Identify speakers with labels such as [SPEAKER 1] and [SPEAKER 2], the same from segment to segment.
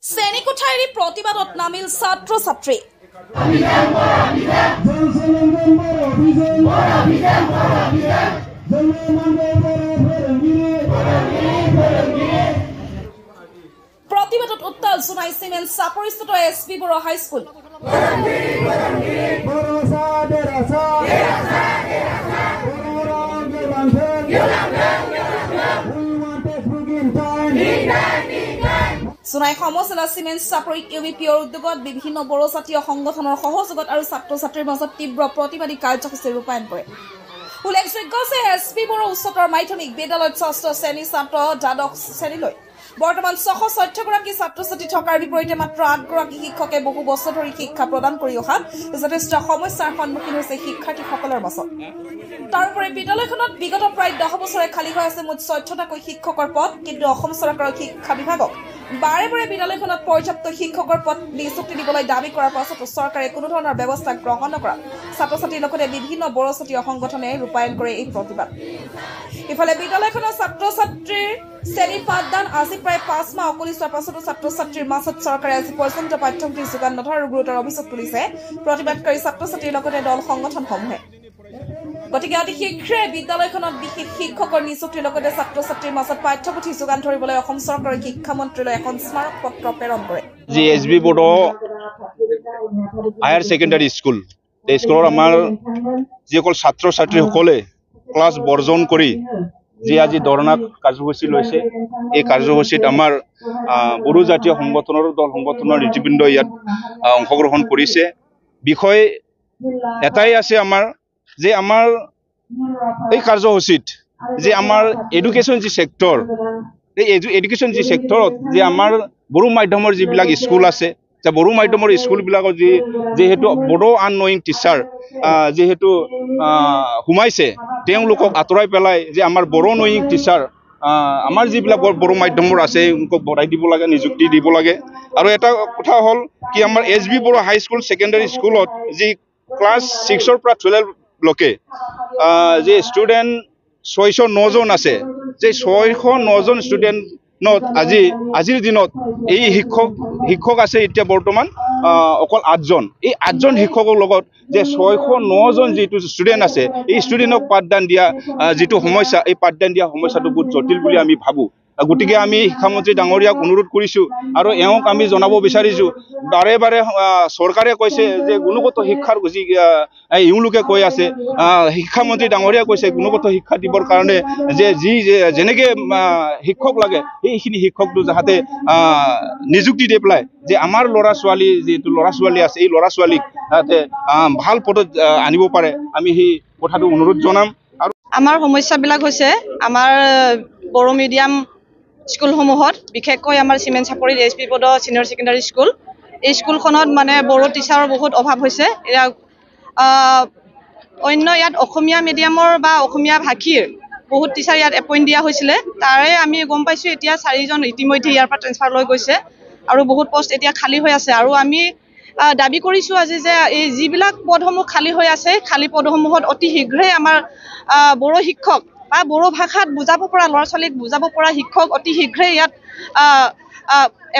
[SPEAKER 1] শ্ৰেণীকোঠাৰ প্ৰতিবাদত নামিল ছাত্ৰ ছাত্ৰী। প্ৰতিবাদত উত্তাল জোনাই চিমেণ্ট চাপৰিস্থিত এছপি বড়ো হাইস্কুল। জোনাই সমষ্টিলা চিমেণ্ট চাপৰিত ইউবিপিৰ উদ্যোগত বিভিন্ন বড়ো জাতীয় সংগঠনৰ সহযোগত আৰু ছাত্ৰ ছাত্ৰীৰ মাজত তীব্ৰ প্ৰতিবাদী কাৰ্যসূচী ৰূপায়ণ কৰে। উল্লেখযোগ্য যে এছপি বড়ো উচ্চতৰ মাধ্যমিক বিদ্যালয়ত ৬ষ্ঠ শ্ৰেণীৰ ছাত্ৰ দ্বাদশ শ্ৰেণীলৈ বৰ্তমান ৬১৪ গৰাকী ছাত্ৰ ছাত্ৰী থকাৰ বিপৰীতে মাত্ৰ ৮ গৰাকী শিক্ষকে বহু বছৰ ধৰি শিক্ষা প্ৰদান কৰি অহা যথেষ্ট সমস্যাৰ সন্মুখীন হৈছে শিক্ষাৰ্থীসকলৰ মাজত। তাৰোপৰি বিদ্যালয়খনত বিগত প্ৰায় 10 বছৰে খালী হৈ আছে মুঠ ১৪টাকৈ শিক্ষকৰ পদ, কিন্তু অসম চৰকাৰৰ শিক্ষা বিভাগক বাৰে বাৰে বিদ্যালয়খনত পৰ্যাপ্ত শিক্ষকৰ পদ নিযুক্তি দিবলৈ দাবী কৰাৰ পাছতো চৰকাৰে কোনো ধৰণৰ ব্যৱস্থা গ্ৰহণ নকৰা ছাত্ৰ ছাত্ৰীৰ লগতে বিভিন্ন বড়ো জাতীয় সংগঠনে ৰূপায়ণ কৰে এই প্ৰতিবাদ। ইফালে বিদ্যালয়খনৰ ছাত্ৰ ছাত্ৰীৰ শ্ৰেণীৰ পাঠদান আজি প্ৰায় ৫ মাহ অকলি যোৱাৰ পাছতো ছাত্ৰ ছাত্ৰীৰ মাজত চৰকাৰে আজি পৰ্যন্ত পাঠ্যপুথি যোগান নধৰাৰ গুৰুতৰ অভিযোগ তুলিছে প্ৰতিবাদকাৰী ছাত্ৰ ছাত্ৰীৰ লগতে দল সংগঠনসমূহে। গতিকে অতি শীঘ্ৰে বিদ্যালয়খনত বিশেষ শিক্ষকৰ নিযুক্তিৰ লগতে ছাত্ৰ ছাত্ৰীৰ মাজত পাঠ্যপুথি যোগান ধৰিবলৈ অসম চৰকাৰে শিক্ষামন্ত্ৰীলৈ এখন স্মাৰক পত্ৰ প্ৰেৰণ কৰে।
[SPEAKER 2] যি S B Bodo higher secondary school, এই স্কুলৰ আমাৰ যিসকল ছাত্ৰ ছাত্ৰীসকলে ক্লাছ বৰ্জন কৰি যি আজি ধৰ্ণা কাৰ্যসূচী লৈছে, এই কাৰ্যসূচীত আমাৰ বড়ো জাতীয় সংগঠনৰ দল সংগঠনৰ নেতৃবৃন্দ ইয়াত অংশগ্ৰহণ কৰিছে। বিষয় এটাই আছে আমাৰ যে আমাৰ এই কাৰ্যসূচীত যে আমাৰ এডুকেশ্যন যি ছেক্টৰ, এই এডুকেশ্যন যি ছেক্টৰত যে আমাৰ বড়ো মাধ্যমৰ যিবিলাক স্কুল আছে, যে বড়ো মাধ্যমৰ স্কুলবিলাকত যিহেতু বড়ো আননয়িং টিচাৰ যিহেতু সোমাইছে, তেওঁলোকক আঁতৰাই পেলাই যে আমাৰ বড়ো নয়িং টিচাৰ আমাৰ যিবিলাক বড়ো মাধ্যমৰ আছে তেওঁলোকক বঢ়াই দিব লাগে, নিযুক্তি দিব লাগে। আৰু এটা কথা হ'ল কি আমাৰ এছবি বড়ো হাইস্কুল ছেকেণ্ডাৰী স্কুলত যি ক্লাছ 6ৰ পৰা 12 লৈকে যে ষ্টুডেণ্ট 609জন আছে, যে 609জন ষ্টুডেণ্টত আজিৰ দিনত এই শিক্ষক আছে এতিয়া বৰ্তমান অকল 8জন। এই 8জন শিক্ষকৰ লগত যে 609জন যিটো ষ্টুডেণ্ট আছে, এই ষ্টুডেণ্টক পাঠদান দিয়া যিটো সমস্যা, এই পাঠদান দিয়া সমস্যাটো বহুত জটিল বুলি আমি ভাবোঁ। গতিকে আমি শিক্ষামন্ত্ৰী ডাঙৰীয়াক অনুৰোধ কৰিছোঁ আৰু এওঁক আমি জনাব বিচাৰিছোঁ, বাৰে বাৰে চৰকাৰে কৈছে যে গুণগত শিক্ষাৰ যি এওঁলোকে কৈ আছে, শিক্ষামন্ত্ৰী ডাঙৰীয়া কৈছে গুণগত শিক্ষা দিবৰ কাৰণে যে যেনেকৈ শিক্ষক লাগে সেইখিনি শিক্ষকটো যাতে নিযুক্তি দি পেলাই যে আমাৰ ল'ৰা ছোৱালী আছে, এই ল'ৰা ছোৱালীক যাতে ভাল পদত আনিব পাৰে, আমি সেই কথাটো অনুৰোধ জনাম। আৰু
[SPEAKER 3] আমাৰ সমস্যাবিলাক হৈছে আমাৰ বড়ো মিডিয়াম স্কুলসমূহত, বিশেষকৈ আমাৰ চিমেণ্ট চাপৰিত SP Boro senior secondary school, এই স্কুলখনত মানে বড়ো টিচাৰৰ বহুত অভাৱ হৈছে। অন্য ইয়াত অসমীয়া মিডিয়ামৰ বা অসমীয়া ভাষীৰ বহুত টিচাৰ ইয়াত এপইণ্ট দিয়া হৈছিলে, তাৰে আমি গম পাইছোঁ এতিয়া 4জন ইতিমধ্যে ইয়াৰ পৰা ট্ৰেন্সফাৰ লৈ গৈছে আৰু বহুত পষ্ট এতিয়া খালী হৈ আছে। আৰু আমি দাবী কৰিছোঁ আজি যে এই যিবিলাক পদসমূহ খালী হৈ আছে, খালী পদসমূহত অতি শীঘ্ৰে আমাৰ বড়ো শিক্ষক বা বড়ো ভাষাত বুজাব পৰা ল'ৰা ছোৱালীক বুজাব পৰা শিক্ষক অতি শীঘ্ৰে ইয়াত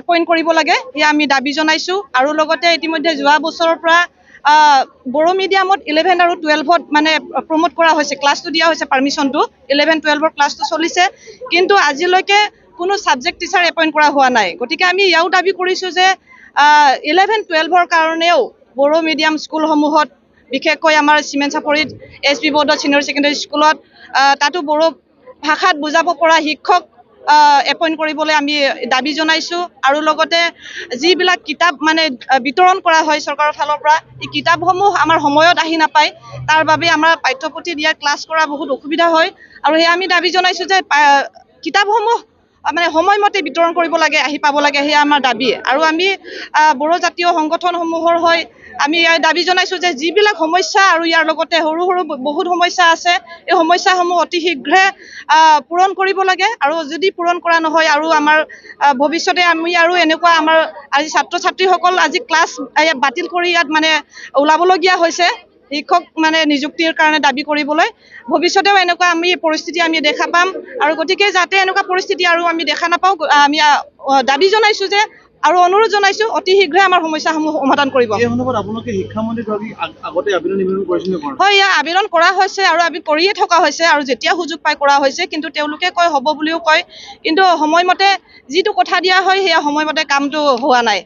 [SPEAKER 3] এপইণ্ট কৰিব লাগে, সেয়া আমি দাবী জনাইছোঁ। আৰু লগতে ইতিমধ্যে যোৱা বছৰৰ পৰা বড়ো মিডিয়ামত 11 আৰু 12ত মানে প্ৰমোট কৰা হৈছে, ক্লাছটো দিয়া হৈছে, পাৰ্মিশ্যনটো 11-12ৰ ক্লাছটো চলিছে, কিন্তু আজিলৈকে কোনো ছাবজেক্ট টিচাৰ এপইণ্ট কৰা হোৱা নাই। গতিকে আমি ইয়াও দাবী কৰিছোঁ যে 11-12ৰ কাৰণেও বড়ো মিডিয়াম স্কুলসমূহত, বিশেষকৈ আমাৰ চিমেণ্ট চাপৰিত এছপি বড়ো ছিনিয়ৰ ছেকেণ্ডাৰী স্কুলত তাতো বড়ো ভাষাত বুজাব পৰা শিক্ষক এপইণ্ট কৰিবলৈ আমি দাবী জনাইছোঁ। আৰু লগতে যিবিলাক কিতাপ মানে বিতৰণ কৰা হয় চৰকাৰৰ ফালৰ পৰা, এই কিতাপসমূহ আমাৰ সময়ত আহি নাপায়, তাৰ বাবে আমাৰ পাঠ্যপুথি দিয়া ক্লাছ কৰা বহুত অসুবিধা হয়। আৰু সেয়া আমি দাবী জনাইছোঁ যে কিতাপসমূহ মানে সময়মতে বিতৰণ কৰিব লাগে, আহি পাব লাগে, সেয়া আমাৰ দাবী। আৰু আমি বড়ো জাতীয় সংগঠনসমূহৰ হৈ আমি দাবী জনাইছোঁ যে যিবিলাক সমস্যা আৰু ইয়াৰ লগতে সৰু সৰু বহুত সমস্যা আছে, এই সমস্যাসমূহ অতি শীঘ্ৰে পূৰণ কৰিব লাগে। আৰু যদি পূৰণ কৰা নহয় আৰু আমাৰ ভৱিষ্যতে আমি আৰু এনেকুৱা আমাৰ আজি ছাত্ৰ ছাত্ৰীসকল আজি ক্লাছ বাতিল কৰি ইয়াত মানে ওলাবলগীয়া হৈছে শিক্ষক মানে নিযুক্তিৰ কাৰণে দাবী কৰিবলৈ, ভৱিষ্যতেও এনেকুৱা আমি পৰিস্থিতি আমি দেখা পাম। আৰু গতিকে যাতে এনেকুৱা পৰিস্থিতি আৰু আমি দেখা নাপাওঁ, আমি দাবী জনাইছোঁ যে আৰু অনুৰোধ জনাইছোঁ অতি শীঘ্ৰে আমাৰ সমস্যাসমূহ সমাধান কৰিব।
[SPEAKER 4] এই সন্দৰ্ভত আপোনালোকে শিক্ষামন্ত্ৰীক আগতে আবেদন নিবেদন কৰিছিল নেকি?
[SPEAKER 3] হয়, ইয়াৰ আবেদন কৰা হৈছে আৰু আমি কৰিয়ে থকা হৈছে আৰু যেতিয়া সুযোগ পাই কৰা হৈছে, কিন্তু তেওঁলোকে কয় হ'ব বুলিও কয়, কিন্তু সময়মতে যিটো কথা দিয়া হয় সেয়া সময়মতে কামটো হোৱা নাই।